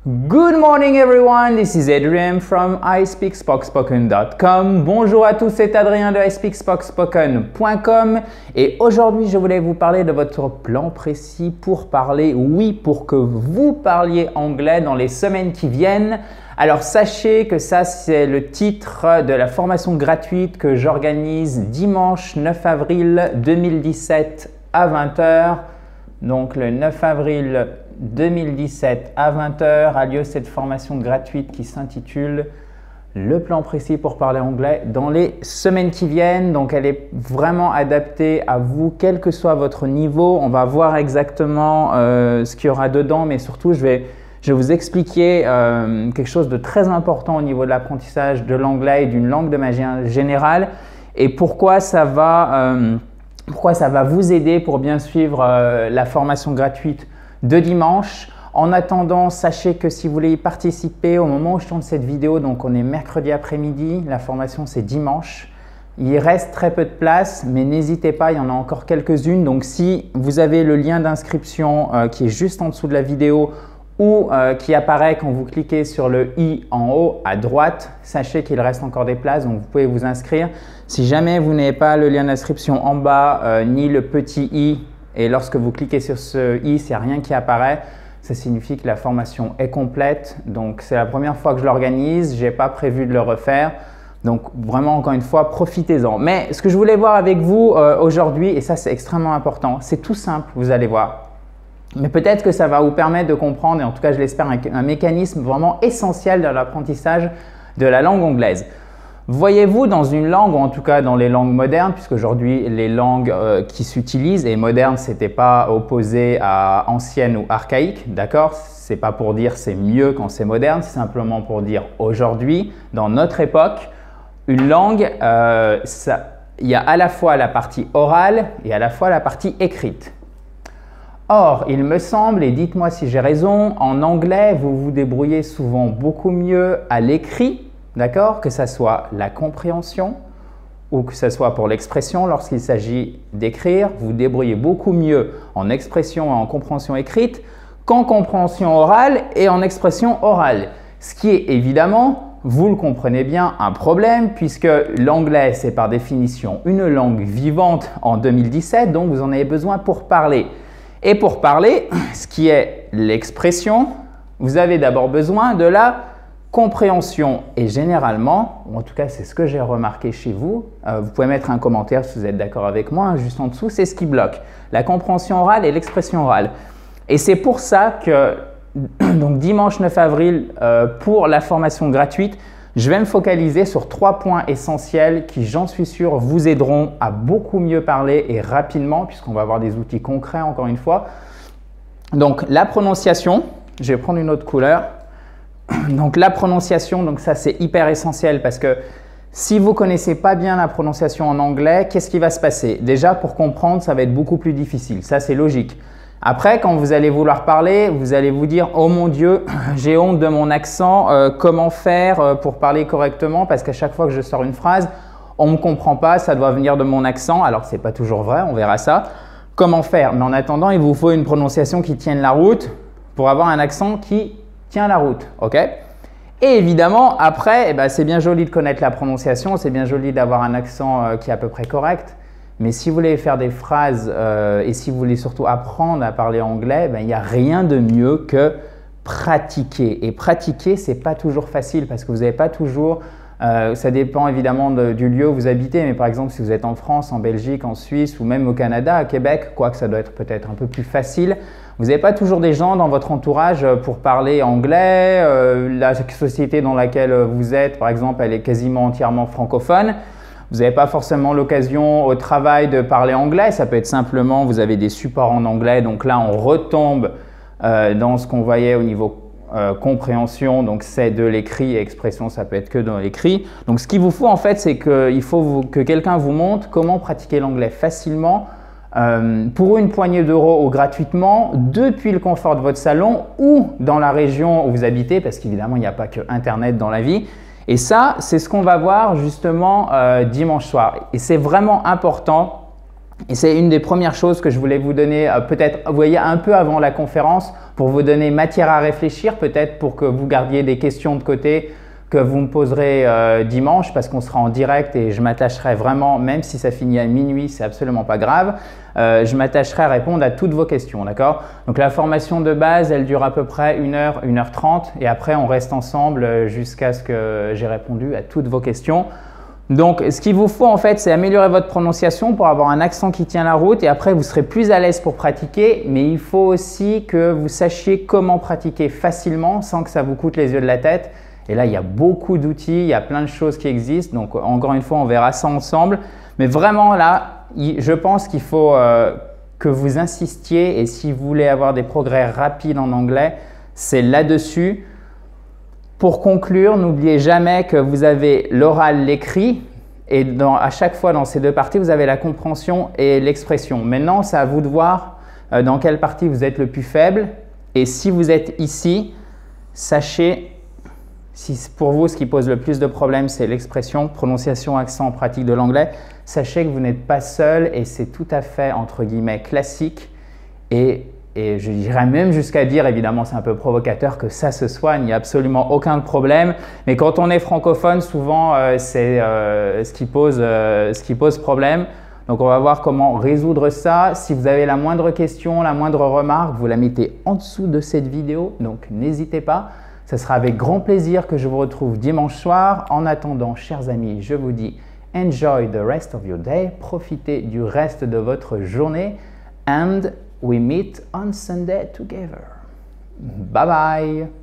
Good morning everyone, this is Adrian from ispeakspokspoken.com. Bonjour à tous, c'est Adrien de ispeakspokspoken.com et aujourd'hui je voulais vous parler de votre plan précis pour parler, pour que vous parliez anglais dans les semaines qui viennent. Alors sachez que ça c'est le titre de la formation gratuite que j'organise dimanche 9 avril 2017 à 20 h. Donc le 9 avril 2017 à 20 h a lieu cette formation gratuite qui s'intitule Le plan précis pour parler anglais dans les semaines qui viennent. Donc elle est vraiment adaptée à vous, quel que soit votre niveau. On va voir exactement ce qu'il y aura dedans, mais surtout je vais vous expliquer quelque chose de très important au niveau de l'apprentissage de l'anglais et d'une langue de manière générale et pourquoi ça va vous aider pour bien suivre la formation gratuite de dimanche. En attendant, sachez que si vous voulez y participer au moment où je tourne cette vidéo, donc on est mercredi après-midi, la formation c'est dimanche. Il reste très peu de place, mais n'hésitez pas, il y en a encore quelques-unes. Donc si vous avez le lien d'inscription qui est juste en dessous de la vidéo ou qui apparaît quand vous cliquez sur le i en haut à droite, sachez qu'il reste encore des places, donc vous pouvez vous inscrire. Si jamais vous n'avez pas le lien d'inscription en bas ni le petit i, et lorsque vous cliquez sur ce i, s'il n'y a rien qui apparaît, ça signifie que la formation est complète. Donc c'est la première fois que je l'organise, je n'ai pas prévu de le refaire. Donc vraiment encore une fois, profitez-en. Mais ce que je voulais voir avec vous aujourd'hui, et ça c'est extrêmement important, c'est tout simple, vous allez voir. Mais peut-être que ça va vous permettre de comprendre, et en tout cas je l'espère, un mécanisme vraiment essentiel dans l'apprentissage de la langue anglaise. Voyez-vous dans une langue, ou en tout cas dans les langues modernes, puisqu'aujourd'hui les langues qui s'utilisent, et moderne c'était pas opposé à ancienne ou archaïque, d'accord? C'est pas pour dire c'est mieux quand c'est moderne, c'est simplement pour dire aujourd'hui, dans notre époque, une langue, il y a à la fois la partie orale et à la fois la partie écrite. Or, il me semble, et dites-moi si j'ai raison, en anglais, vous vous débrouillez souvent beaucoup mieux à l'écrit, d'accord? Que ce soit la compréhension ou que ce soit pour l'expression lorsqu'il s'agit d'écrire, vous vous débrouillez beaucoup mieux en expression et en compréhension écrite qu'en compréhension orale et en expression orale. Ce qui est évidemment, vous le comprenez bien, un problème puisque l'anglais, c'est par définition une langue vivante en 2017, donc vous en avez besoin pour parler. Et pour parler, ce qui est l'expression, vous avez d'abord besoin de la compréhension. Et généralement, ou en tout cas c'est ce que j'ai remarqué chez vous, vous pouvez mettre un commentaire si vous êtes d'accord avec moi, juste en dessous, c'est ce qui bloque. La compréhension orale et l'expression orale. Et c'est pour ça que donc dimanche 9 avril, pour la formation gratuite, je vais me focaliser sur 3 points essentiels qui, j'en suis sûr, vous aideront à beaucoup mieux parler et rapidement, puisqu'on va avoir des outils concrets encore une fois. Donc la prononciation, je vais prendre une autre couleur. Donc la prononciation, donc ça c'est hyper essentiel parce que si vous ne connaissez pas bien la prononciation en anglais, qu'est-ce qui va se passer? Déjà pour comprendre, ça va être beaucoup plus difficile, ça c'est logique. Après, quand vous allez vouloir parler, vous allez vous dire « Oh mon Dieu, j'ai honte de mon accent, comment faire pour parler correctement ?» Parce qu'à chaque fois que je sors une phrase, on ne me comprend pas, ça doit venir de mon accent. Alors, ce n'est pas toujours vrai, on verra ça. Comment faire? Mais en attendant, il vous faut une prononciation qui tienne la route pour avoir un accent qui tient la route. Ok? Et évidemment, après, c'est bien joli de connaître la prononciation, c'est bien joli d'avoir un accent qui est à peu près correct. Mais si vous voulez faire des phrases et si vous voulez surtout apprendre à parler anglais, il n'y a rien de mieux que pratiquer. Et pratiquer, ce n'est pas toujours facile parce que vous n'avez pas toujours… ça dépend évidemment du lieu où vous habitez, mais par exemple, si vous êtes en France, en Belgique, en Suisse ou même au Canada, à Québec, quoique ça doit être peut-être un peu plus facile, vous n'avez pas toujours des gens dans votre entourage pour parler anglais. La société dans laquelle vous êtes, par exemple, elle est quasiment entièrement francophone. Vous n'avez pas forcément l'occasion au travail de parler anglais, ça peut être simplement, vous avez des supports en anglais, donc là on retombe dans ce qu'on voyait au niveau compréhension, donc c'est de l'écrit et expression, ça peut être que dans l'écrit. Donc ce qu'il vous faut en fait, c'est qu'il faut que quelqu'un vous montre comment pratiquer l'anglais facilement pour une poignée d'euros ou gratuitement depuis le confort de votre salon ou dans la région où vous habitez, parce qu'évidemment il n'y a pas que Internet dans la vie. Et ça, c'est ce qu'on va voir justement dimanche soir. Et c'est vraiment important Et c'est une des premières choses que je voulais vous donner, peut-être, vous voyez, un peu avant la conférence, pour vous donner matière à réfléchir, peut-être pour que vous gardiez des questions de côté que vous me poserez dimanche, parce qu'on sera en direct et je m'attacherai vraiment, même si ça finit à minuit, c'est absolument pas grave, je m'attacherai à répondre à toutes vos questions, d'accord? Donc la formation de base, elle dure à peu près 1 heure, 1h30 et après on reste ensemble jusqu'à ce que j'ai répondu à toutes vos questions. Donc, ce qu'il vous faut en fait, c'est améliorer votre prononciation pour avoir un accent qui tient la route et après, vous serez plus à l'aise pour pratiquer. Mais il faut aussi que vous sachiez comment pratiquer facilement sans que ça vous coûte les yeux de la tête. Et là, il y a beaucoup d'outils, il y a plein de choses qui existent. Donc, encore une fois, on verra ça ensemble. Mais vraiment, là, je pense qu'il faut que vous insistiez et si vous voulez avoir des progrès rapides en anglais, c'est là-dessus. Pour conclure, n'oubliez jamais que vous avez l'oral, l'écrit et à chaque fois dans ces deux parties, vous avez la compréhension et l'expression. Maintenant, c'est à vous de voir dans quelle partie vous êtes le plus faible et si vous êtes ici, sachez, si pour vous ce qui pose le plus de problèmes, c'est l'expression, prononciation, accent, pratique de l'anglais, sachez que vous n'êtes pas seul et c'est tout à fait entre guillemets classique et je dirais même jusqu'à dire, évidemment c'est un peu provocateur, que ça se soigne, il n'y a absolument aucun problème. Mais quand on est francophone, souvent c'est ce qui pose problème. Donc on va voir comment résoudre ça. Si vous avez la moindre question, la moindre remarque, vous la mettez en dessous de cette vidéo. Donc n'hésitez pas. Ce sera avec grand plaisir que je vous retrouve dimanche soir. En attendant, chers amis, je vous dis enjoy the rest of your day. Profitez du reste de votre journée. And we meet on Sunday together. Bye bye.